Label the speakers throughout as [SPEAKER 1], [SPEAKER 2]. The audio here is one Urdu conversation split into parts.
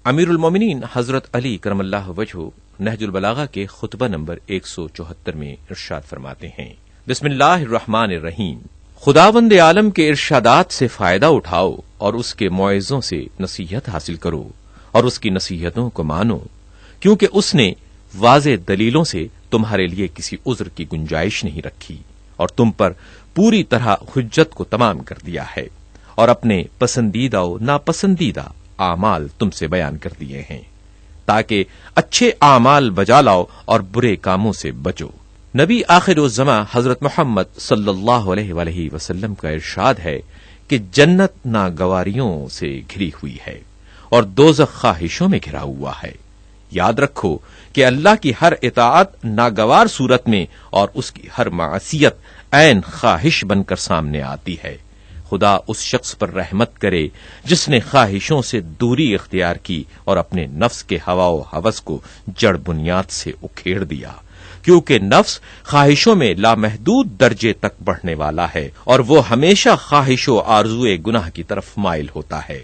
[SPEAKER 1] امیر المومنین حضرت علی کرم اللہ وجہہ نہج البلاغہ کے خطبہ نمبر 174 میں ارشاد فرماتے ہیں، بسم اللہ الرحمن الرحیم، خداوند عالم کے ارشادات سے فائدہ اٹھاؤ اور اس کے موعظوں سے نصیحت حاصل کرو اور اس کی نصیحتوں کو مانو، کیونکہ اس نے واضح دلیلوں سے تمہارے لیے کسی عذر کی گنجائش نہیں رکھی اور تم پر پوری طرح حجت کو تمام کر دیا ہے اور اپنے پسندیدہ و ناپسندیدہ اعمال تم سے بیان کر دیے ہیں تاکہ اچھے اعمال بجا لاؤ اور برے کاموں سے بچو۔ نبی آخر الزماں حضرت محمد صلی اللہ علیہ وآلہ وسلم کا ارشاد ہے کہ جنت ناگواریوں سے گھری ہوئی ہے اور دوزخ خواہشوں میں گھرا ہوا ہے۔ یاد رکھو کہ اللہ کی ہر اطاعت ناگوار صورت میں اور اس کی ہر معصیت عین خواہش بن کر سامنے آتی ہے۔ خدا اس شخص پر رحمت کرے جس نے خواہشوں سے دوری اختیار کی اور اپنے نفس کے ہوا و ہوس کو جڑ بنیاد سے اکھیڑ دیا، کیونکہ نفس خواہشوں میں لامحدود درجے تک بڑھنے والا ہے اور وہ ہمیشہ خواہش و آرزوئے گناہ کی طرف مائل ہوتا ہے۔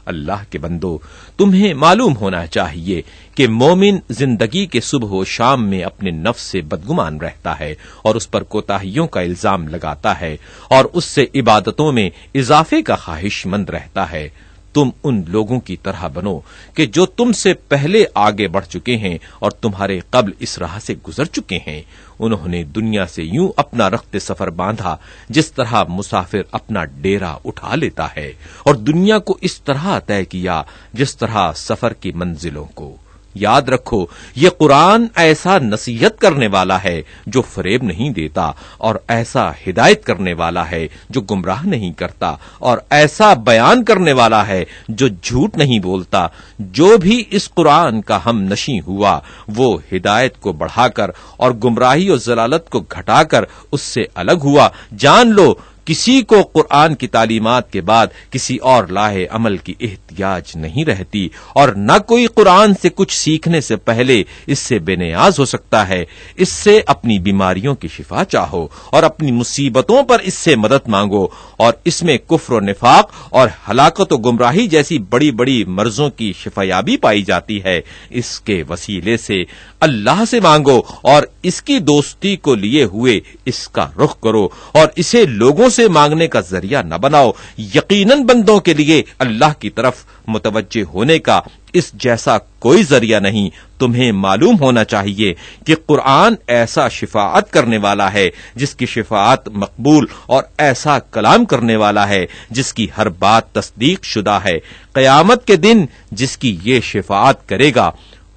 [SPEAKER 1] اللہ کے بندو، تمہیں معلوم ہونا چاہیے کہ مومن زندگی کے صبح و شام میں اپنے نفس سے بدگمان رہتا ہے اور اس پر کوتاہیوں کا الزام لگاتا ہے اور اس سے عبادتوں میں اضافے کا خواہش مند رہتا ہے۔ تم ان لوگوں کی طرح بنو کہ جو تم سے پہلے آگے بڑھ چکے ہیں اور تمہارے قبل اس راہ سے گزر چکے ہیں۔ انہوں نے دنیا سے یوں اپنا رخت سفر باندھا جس طرح مسافر اپنا ڈیرا اٹھا لیتا ہے، اور دنیا کو اس طرح طے کیا جس طرح سفر کی منزلوں کو۔ یاد رکھو، یہ قرآن ایسا نصیحت کرنے والا ہے جو فریب نہیں دیتا، اور ایسا ہدایت کرنے والا ہے جو گمراہ نہیں کرتا، اور ایسا بیان کرنے والا ہے جو جھوٹ نہیں بولتا۔ جو بھی اس قرآن کا ہم نشیں ہوا وہ ہدایت کو بڑھا کر اور گمراہی اور ضلالت کو گھٹا کر اس سے الگ ہوا۔ جان لو، کسی کو قرآن کی تعلیمات کے بعد کسی اور لاہے عمل کی احتیاج نہیں رہتی، اور نہ کوئی قرآن سے کچھ سیکھنے سے پہلے اس سے بے نیاز ہو سکتا ہے۔ اس سے اپنی بیماریوں کی شفا چاہو اور اپنی مصیبتوں پر اس سے مدد مانگو، اور اس میں کفر و نفاق اور ہلاکت و گمراہی جیسی بڑی بڑی مرضوں کی شفایابی پائی جاتی ہے۔ اس کے وسیلے سے اللہ سے مانگو اور اس کی دوستی کو لیے ہوئے اس کا رخ کرو، اور اسے لوگوں سے مانگنے کا ذریعہ نہ بناؤ۔ یقیناً بندوں کے لیے اللہ کی طرف متوجہ ہونے کا اس جیسا کوئی ذریعہ نہیں۔ تمہیں معلوم ہونا چاہیے کہ قرآن ایسا شفاعت کرنے والا ہے جس کی شفاعت مقبول، اور ایسا کلام کرنے والا ہے جس کی ہر بات تصدیق شدہ ہے۔ قیامت کے دن جس کی یہ شفاعت کرے گا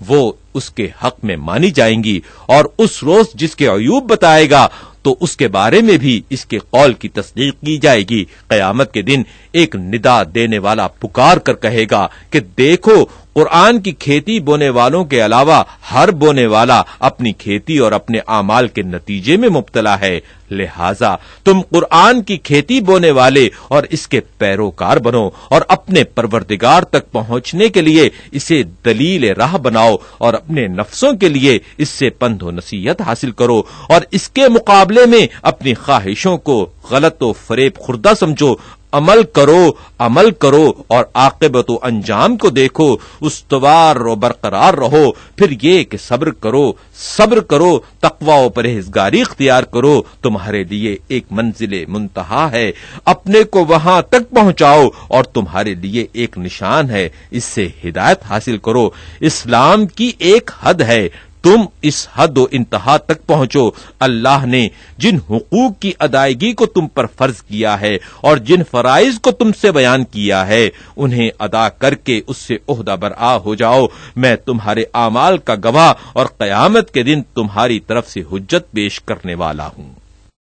[SPEAKER 1] وہ اس کے حق میں مانی جائیں گی، اور اس روز جس کے عیوب بتائے گا تو اس کے بارے میں بھی اس کے قول کی تصدیق کی جائے گی۔ قیامت کے دن ایک ندا دینے والا پکار کر کہے گا کہ دیکھو، قرآن کی کھیتی بونے والوں کے علاوہ ہر بونے والا اپنی کھیتی اور اپنے اعمال کے نتیجے میں مبتلا ہے، لہذا تم قرآن کی کھیتی بونے والے اور اس کے پیروکار بنو، اور اپنے پروردگار تک پہنچنے کے لیے اسے دلیل راہ بناؤ، اور اپنے نفسوں کے لیے اس سے پند و نصیحت حاصل کرو، اور اس کے مقابلے میں اپنی خواہشوں کو غلط و فریب خوردہ سمجھو۔ عمل کرو اور عاقبت و انجام کو دیکھو، استوار و برقرار رہو، پھر یہ کہ صبر کرو، تقوی و پرہیزگاری اختیار کرو۔ تمہارے لیے ایک منزل منتہا ہے، اپنے کو وہاں تک پہنچاؤ، اور تمہارے لیے ایک نشان ہے، اس سے ہدایت حاصل کرو۔ اسلام کی ایک حد ہے، تم اس حد و انتہا تک پہنچو۔ اللہ نے جن حقوق کی ادائیگی کو تم پر فرض کیا ہے اور جن فرائض کو تم سے بیان کیا ہے، انہیں ادا کر کے اس سے عہدہ برآ ہو جاؤ۔ میں تمہارے اعمال کا گواہ اور قیامت کے دن تمہاری طرف سے حجت پیش کرنے والا ہوں۔